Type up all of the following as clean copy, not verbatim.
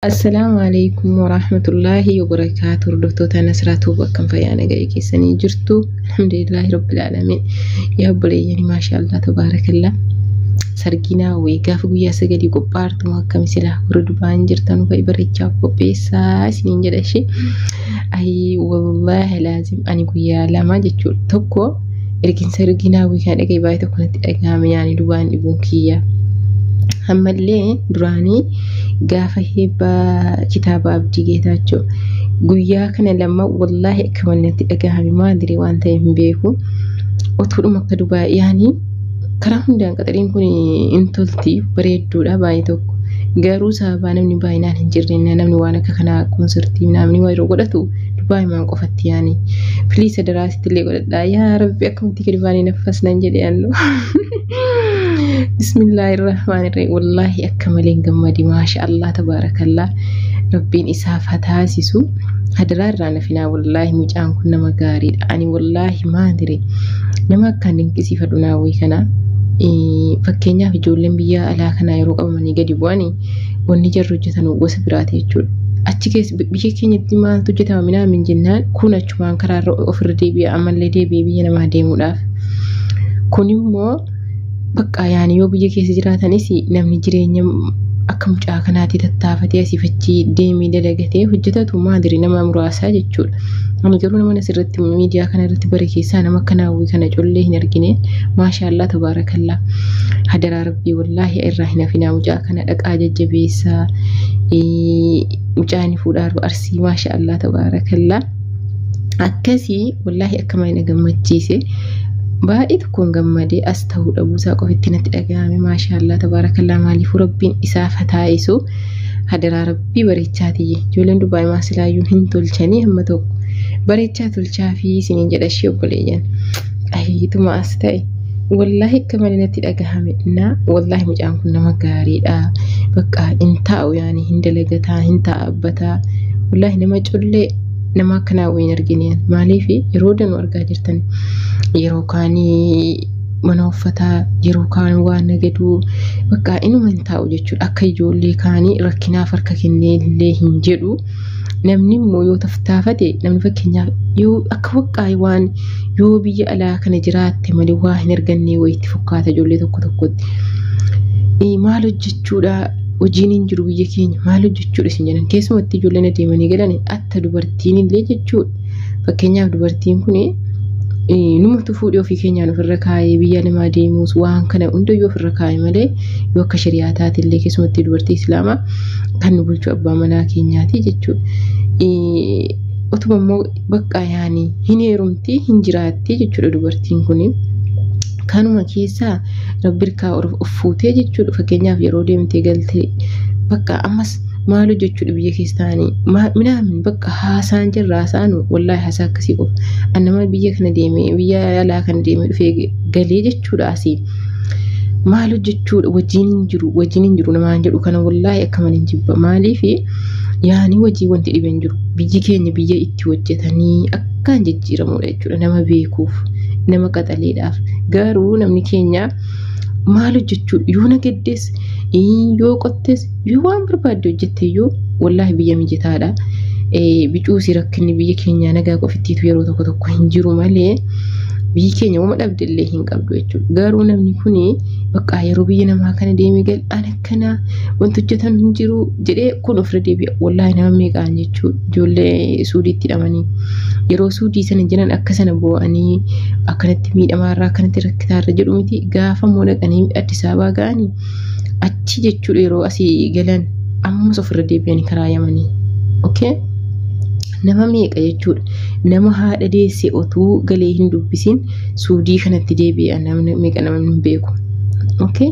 Assalamu alaikum warahmatullahi wabarakatuh. Hordoftoota Nasratuu bakka fayyaana ga'ee keessanii jirtu. Alhamdulillahi rabbil alamin. Yaa obboleeyyanii maashaallah tabarakallah. Sarginaa wayii gaafa guyyaa sagalii qophaartu akkam silaa warra dubaan jirtan fa'i bareechaaf qopheessaa isiniin jedha ishee. Ay wallahi laazim ani guyyaa lama jechuudha. Tokko ergin sarginaa wayii kan dhaga'e baay'ee tokko natti dhagahame yaani dubaan dhibuun kiyya. Ammallee duraanii gaafa heeba kitaaba abdii geetaachoo guyyaa kana lama wallahi akka malatti dhagahame maandiri waan ta'e hin beeku otuudhuma akka dubaa yaani karaa hundaan qaxariin kun intolti bareedduudha baay'ee tokko garuu sababa namni baay'inaan hin jirre namni waan akka kanaa konsertii namni waa yeroo godhatu dubaay maan qofatti yaani please daraasitti illee godhadhaa yaa rabbi akkamatti kadibaanii nafas nan jedhe yaallu Bismillahirrahmanirrahim. Wallahi akka malee gammadi maashaallah tabarakallah. Rabbiin isaaf hataasisu hadaraa irraa nafinaa wallahi mucaan kun nama gaariidha. Ani wallahi maandire nama akkaan dinqisiifadhu naawwii kana. Fakkeenyaaf ijoolleen biyya alaa kanaa yeroo qabamanii gadi bu'anii wanni jarri hojjetan gosa biraati jechuudha. Achi keessa biyya keenyatti maaltu hojjetama minaamin jennaan kun achumaan karaarra ofirra deebi'a ammallee deebi'ee biyya namaa deemuudhaaf. Kun immoo bakka yaani yoo biyya keessa jiraatanis namni jireenya akka mucaa kanaatti tattaafatee asiifachi deemee dalagatee hojjetatu maandiri nama muraasaa jechuudha. Ani garuu nama asirratti miidiyaa kana irratti bare keessaa nama kanaawwii kana collee hin argine maashaallah tabarakallah. Hadaraa rabbii wallahi irraa hin hafinaa mucaa kana dhaqaa jajjabeessaa mucaani fuudhaaru arsii maashaallah tabarakallah. Akkasii wallahi akka malee gammachiise. Baay'ee tokkoon gammadee as ta'uu dhabuusaa qofitti natti dhagahame maashaallah tabarakallah maaliif rabbiin isaaf hataa'isu hadaraa rabbii bareechaati ijoolleen dubaay maasilaayyuu hin tolchanii hamma tokko bareechaa tolchaa fi isiniin jedha ishee obboleeyyan ayyituma as ta'e wallahi akka malee natti dhagahame na wallahi mucaan kun nama gaariidha bakka hin taa'u yaani hin dalagataa hin taa'abbataa wallahi nama collee nama kana wayin argineen maaliif yeroo danuu argaa jirtan yeroo kaanii mana uffataa yeroo kaan waan nagaduu bakka inuma hin taa'u jechuudha akka ijoollee kaanii rakkinaaf harka kennee illee hin jedhu namni immoo yoo taftaafate namni fakkeenyaaf yoo akka waqqaa waan yoo biyya alaa kana jiraatte malee waa hin arganne wayitti fakkaata ijoollee tokko tokkotti maal hojjechuudha hojiin hin jiru biyya keenya maal hojjechuudha isin jedhan keessumatti ijoolleen adeemanii galan atta dubartiin illee jechuudha fakkeenyaaf dubartiin kun numatu fuudhee ofii keenyaan ofirra kaayee biyya namaa deemuus waan kana hundayyuu ofirra kaayee malee yoo akka shari'aataati illee keessumatti dubartii islaamaa kan nu bulchu abbaa manaa keenyaati jechuudha otuma immoo bakka yaanii hin heerumtii hin jiraattii jechuudha dubartiin kun. Kanuma keessaa rabbi irkaa fuutee jechuudha fakkeenyaaf yeroo deemtee galtee bakka ammas maal hojjechuudha biyya keessa taa'anii minaamin bakka haasaan jirra haasaanu wallahi haasaa akkasii qofa annama biyya kana deemee biyya alaa kana deemee dhufee galee jechuudha asii maal hojjechuudha wajjin hin jiru namaan jedhu kana wallahi akka malee hin jibba maaliif yaani wajjii wanti dhibeen jiru biyyi keenya biyya itti hojjetanii akkaan jijjiiramuudha jechuudha nama beekuuf. Nama qaxaleedhaaf garuu namni keenya maal hojjechuudha yoo nagaddes yoo qottes yoo waan barbaadde hojjetteyyuu wallahi biyya mijataadha bicuusi rakkinni biyya keenya nagaa qofittiitu yeroo tokko tokko hin jiru malee biyyi keenya wama dhabdellee hin qabdu jechuudha garuu namni kuni bakka yeroo biyya namaa kana deemee gal an akkana wanti hojjetan hin jiru jedhee kun ofirra deebi'a wallahi nama meeqaan jechuudha ijoollee suudiitti hidhamanii yeroo suudii sana jiran akka sana boo'anii akkanatti miidhamaarraa akkanatti rakkitaarra jedhu miti gaafa moo dhaqanii Addis Ababaa ga'anii achi jechuudha yeroo asii galan ammas ofirra deebi'anii karaa yamanii okay nama meeqa jechuudha nama haadha deesse otuu galee hin dubbisin suudii kanatti deebi'a namni meeqa nama hin beeku okay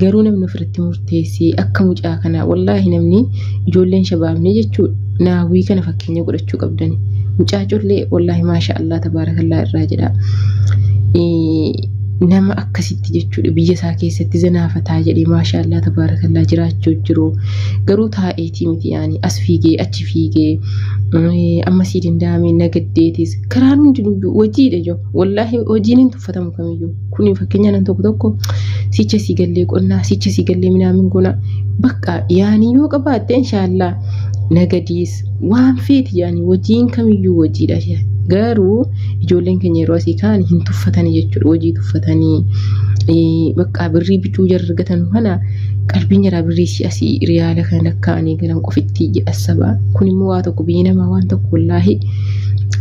garuu namni ofirratti murteessee akka mucaa kana wallahi namni ijoolleen shabaabne jechuudha naawwii kana fakkeenya godhachuu qabdani mucaa collee wallahi maashaallah tabarakallah irraa jedha nama akkasitti jechuudha biyya isaa keessatti zanaafataa jedhee maashaallah tabaarakallaa jiraachuu jiru garuu taa'eetii miti yaani as fiigee achi fiigee amma sii danda'ame nagaddeetis karaan hundinuu hojiidha jo wallaahi hojiin hin tuffatamu kamiyyuu kun fakkeenya nan tokko sicha sii gallee qonnaa sicha sii gallee minaamin gona bakka yaani yoo qabaatte inshaallah nagadiis waan feeti yaani hojiin kamiyyuu hojiidha garuu ijoolleen keenya yeroo asii kaan hin tuffatanii jechuudha hojii tuffatanii bakka birrii bituu jarragatan kana qalbiin jara birrii si asii riyaala kan akkaanii galan qofitti jedhasaba kun immoo waa tokko biyyi namaa waan tokko wallaahi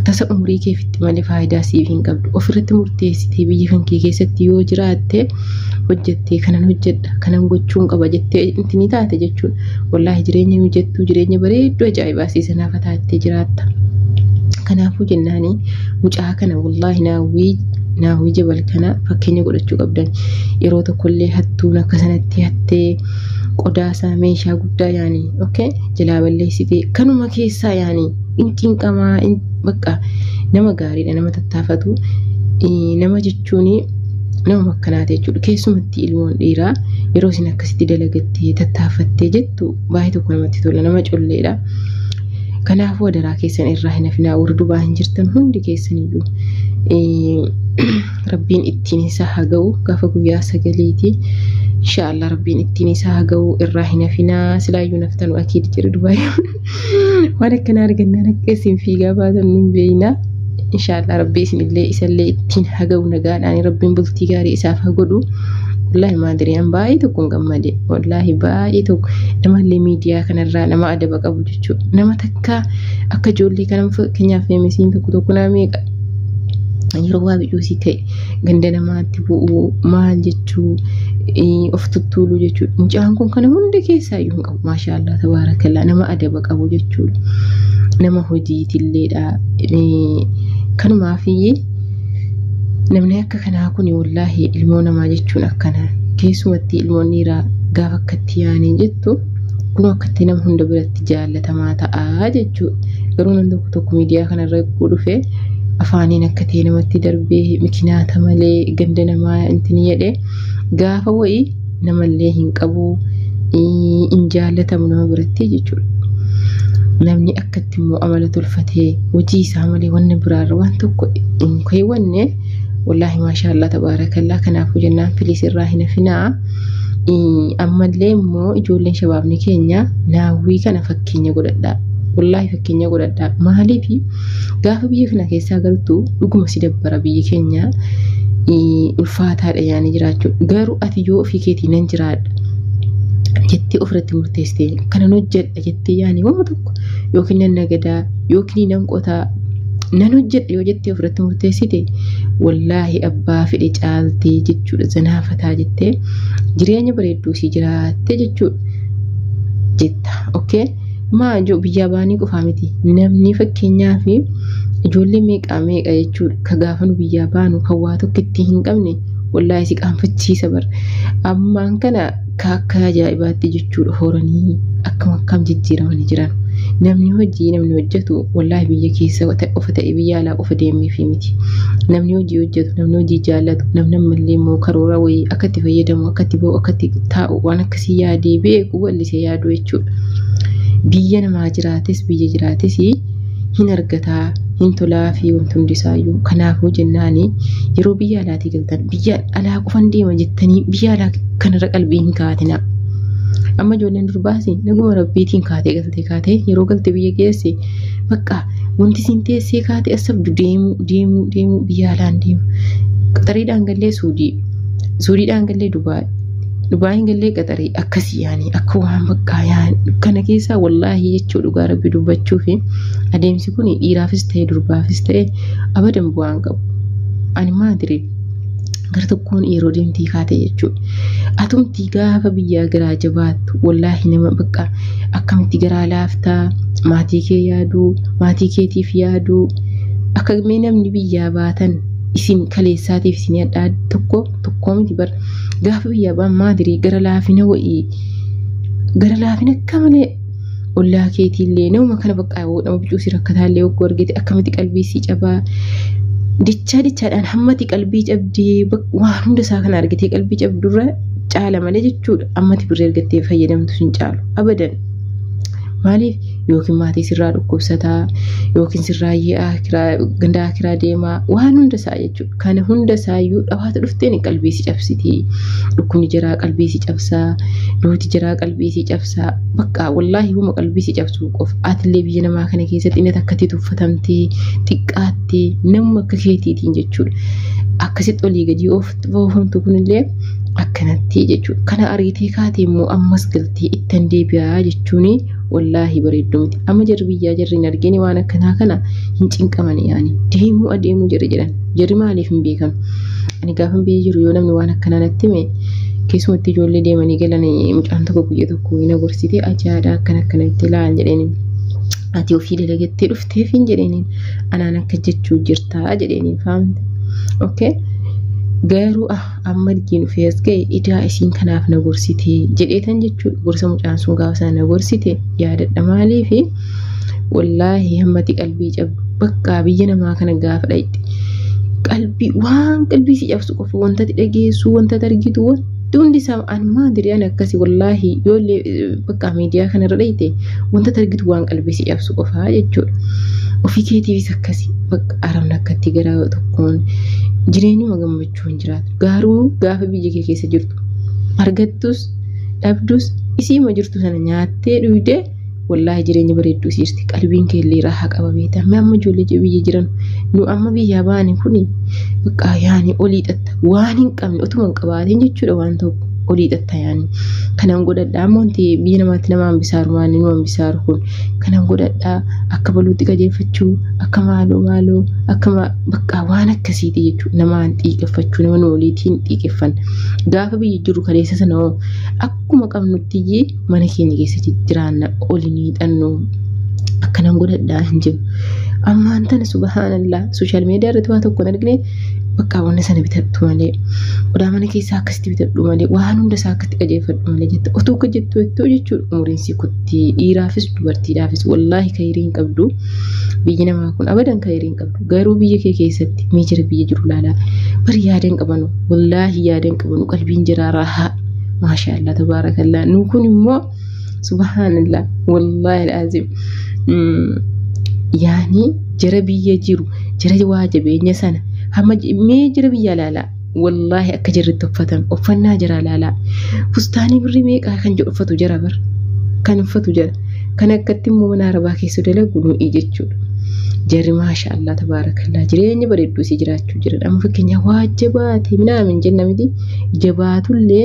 tasa umurii keefitti malee faayidaa siif hin qabdu ofirratti murteessitee biyya kan kee keessatti yoo jiraatte hojjettee kanan hojjedha kanan gochuun qaba jettee intini taate jechuudha wallaahi jireenya mijattuu jireenya bareedduu ajaa'ibaa siisanaaf taattee jiraatta kanaafuu jennaanii mucaa kana wallaahi naawwii jabal kana fakkeenya godhachuu qabdan yeroo tokkollee hattuun akka sanatti hattee qodaasaa meeshaa guddaa yaani okay jalaa balleessitee kanuma keessaa yaani inqinqamaa bakka nama gaariidha nama tattaafatu nama jechuuni nama makkanaate jechuudha keessumatti ilmoon dhiiraa yeroo isin akkasitti dalagattee tattaafattee jettu baay'ee tokko namatti tola nama colleedha kanaafuu wadaraa keessan irraa hin hafinaa warra dubaa hin jirtan hundi keessaniyyuu rabbiin ittiin isaa haa ga'u gaafa guyyaa sagaleeti inshallah rabbiin ittiin isaa haa ga'u irraa hin hafinaa silaayyuu naftanu akiid jiru dubaa waan akkana argannaan akka isin fiigaa baatan nun beeyna inshallah rabbii isinillee isallee ittiin haa ga'u nagaadhaan rabbiin bultii gaarii isaaf haa godhu wallahi maadiriyaan baay'ee tokko gammade wallahi baay'ee tokko namallee miidiyaa kanarraa nama adaba qabu jechuudha nama takka akka ijoollee kana fakkeenyaaf feemisiin tokko naa meeqa yeroo waa biyyuusii ta'e ganda namaatti bu'uu maal jechuu of tuttuuluu jechuudha mucaan kun kana hunda keessaa iyyuu hin qabu maashaallah tabaarakallaa nama adaba qabu jechuudha nama hojiitilleedha kanumaafii namni akka kanaa kun wallaahi ilmoo namaa jechuun akkana keessumatti ilmoon dhiiraa gaafa akkatti yaanii jettu kun akkatti nama hunda biratti jaallatamaa ta'aa jechuudha garuu nan tokko miidiyaa kanarra dhufe afaaniin akka ta'e namatti darbee mikinaata malee ganda namaa intini jedhee gaafa wayii namallee hin qabu in jaallatamu nama biratti jechuudha namni akkatti immoo amala tolfatee hojii isaa malee wanna biraarra waan tokko hin keewwanne wallahi maashaallah tabaarakallaa kanaafuu jennaan filiis irraa hin hafinaa ammallee immoo ijoolleen shabaabni keenya naawwii kana fakkeenya godhadhaa wallahi fakkeenya godhadhaa maaliif gaafa biyya kana keessaa galtu dhuguma si dabbara biyyi keenya ulfaataadha yaani jiraachuu garuu ati yoo ofii keetii nan jiraadha jettee ofirratti murteessitee kanan hojjedha jettee yaani waan tokko yookiin nan nagadaa yookiin nan qotaa nan hojjedha yoo jettee ofirratti murteessite wallaahi abbaa fedhe caaltee jechuudha zanaafataa jettee jireenya bareedduu si jiraatte jechuudha jetta okay maajoo biyya baanii qofaa miti namni fakkeenyaaf ijoollee meeqa jechuudha ka gaafa nu biyya baanu kan waa tokkotti hin qabne wallaahi si qaanfachiisa bar ammaan kana akka ajaa'ibaatti jechuudha horanii akkam jijjiiramanii jiran namni hojjetu wallaahi biyya keessa ofa ta'e biyya alaa qofa deemee miti namni hojii hojjetu namni hojii jaallatu namni ammallee immoo karoora wayii akka itti fayyadamu akka itti ba'u akka itti taa'u waan akkasii yaadee beeku wallisee yaadu jechuudha biyya namaa jiraates biyya jiraates hin argataa hin tolaa fi wanti hundisaayyuu kanaafuu jennaani yeroo biyya alaatii galtan biyya alaa qofan deema jettanii biyya alaa kanarra qalbii hin kaatina amma ijoolleen durbaasi naguma rabbiitiin kaatee yeroo galte biyya geesse bakka wanti siin teessee kaatee asabdu deemu biyya alaan deemu qaxariidhaan gallee suudiidhaan gallee Dubaayin gallee qaxarii akkasii yaani akka waan bakka yaani kana keessaa wallaahi jechuu dhugaa rabbi dubbachuu fi adeemsi kun dhiiraafis ta'e durbaafis ta'e abadan bu'aan qabu ani maadire gara tokkoon yeroo deemtii kaate jechuudha atumtii gaafa biyyaa garaa jabaattu wallaahi nama bakka akkamitti garaa laaftaa maatii kee yaaduu maatii keetiif yaaduu akka namni biyyaa baatan isin kaleessaatiif isin adda tokko miti bar gaafa biyya baan maadirii gara laafina kamalee ollaa keetiillee nama kana bakka nama bicuusi rakkataallee oggoo argite akkamitti qalbii si cabaa dichaadhaan hammati qalbii cabdee waan hunda isaa kana argitee qalbii cabdurra caala malee jechuudha. Ammati birrii argattee fayyadamtu hin caalu abadan. Maaliif yookiin maatii sirraa dhukkubsataa yookiin sirraa ganda akiraa deemaa waan hunda isaa jechuudha. Kana hunda isaayyuu dhawaata dhufteen qalbii si cabsiti. Dhukkubni jiraa qalbii si cabsaa, duuti jiraa qalbii si cabsaa. Bakka wallaahi huma qalbii si cabsuu qofa. Atillee biyya namaa kana keessatti inni akkatti tuffatamtee xiqqaattee namuma akka keetiitiin jechuudha. Akkasitti olii gadi oofamtu kunillee akkanatti jechuudha. Kana ariitee kaatee immoo ammas galtee ittan deebi'aa jechuun wallaahi bareedduu miti. Amma jarri biyyaa jarri hin argine waan akkanaa kana hin cinqaman yaani. Deemuu jarri jedhan. Jarri maaliif hin beekamu? Ani gaafa biyya jiru yoo namni waan akkanaa natti hime keessumatti ijoollee deemanii galan mucaan tokko guyyaa tokko na gorsitee ajaa'idha akkanatti laal jedheen. Ati ofii dalagattee dhufteef hin jedheen. Anaan akka jechuu jirtaa jedheen faamte. Okay. Garuu amma arginu fees ga'e idaa isiin kanaaf na gorsitee jedheetan jechuudha. Gorsa mucaan sun gaafa sana na gorsite yaadadha maaliif wallaahi hammati qalbii cabdu bakka biyya namaa kana gaafa dhayite waan qalbii si cabsu qofa wanta dhageessu wanta argitu wanti hundi isaa anmaa diriyaan akkasii wallaahi yoollee bakka miidiyaa kanarra dhayite wanta argitu waan qalbii si cabsu qofa jechuudha. Ofii keetiifis akkasii bakka aramna akkatti gara tokkoon jireenyuma gammachuun jiraatu. Garuu gaafa biyya kee keessa jirtu argattus dhabdus isiima jirtu sana nyaattee dhuydee wallaahi jireenya bareedduu siirti. Qalbiin kee illee raahaa qaba beektaa. Amma ijoollee biyya jiran nu amma biyyaa baane kuni bakka yaani olii dhatta waan hin qabne otuma hin qabaatiin jechuudha waan tokko olii dhatta yaani. Kanaan godhadhaa ammoo biyya namaatti nama hambisaaru waan nu hambisaaru kun kanaan godhadhaa akka baluutti qajeelfachuu akka maaloo akka bakka waan akkasiiti jechuudha. Namaan xiiqeffachuu nama waliitiin xiiqeffan gaafa biyya jiru kaleessa sana akkuma qabnutti mana keenya keessa jiraanna olii xannoo akkanaan godhadhaa hin jiru. Ammaan tana subhaanallah sooshaal miidiyaa irratti waa tokko argine bakka wanna sana bitadhu malee odaa mana keessaa akkasitti bitadhu malee waan hunda isaa akkatti qajeelfadhu malee jette otoo akka jettu jechuudha. Umuriin si kutti dhiiraafis dubartiidhaafis wallaahi kayiriin qabdu biyyi namaa kun abadan kayiriin qabdu. Garuu biyya kee keessatti miijira biyya jiru laalaa bari yaadeen qabanu wallaahi yaadeen qabanu qalbiin jiraa raahaa maashaallah tabaarakallah. Nu kun immoo subhaanallah wallaahi alazim yaani jara biyya jiru jara waa jabeenya sana hamma mee jira biyya laalaa wallaahi akka jirritti uffannaa jira laalaa fustaanii birrii meeqaa kan jedhu uffatu jara bar kan uffatu jara kan akkatti immoo mana arabaa keessa dalagu nuyi jechuudha. Jarri maashaallah tabaarakallah jireenya bareedduu si jiraachuu jiran amma fakkeenya waa jabaate minaamin jenna miti jabaatullee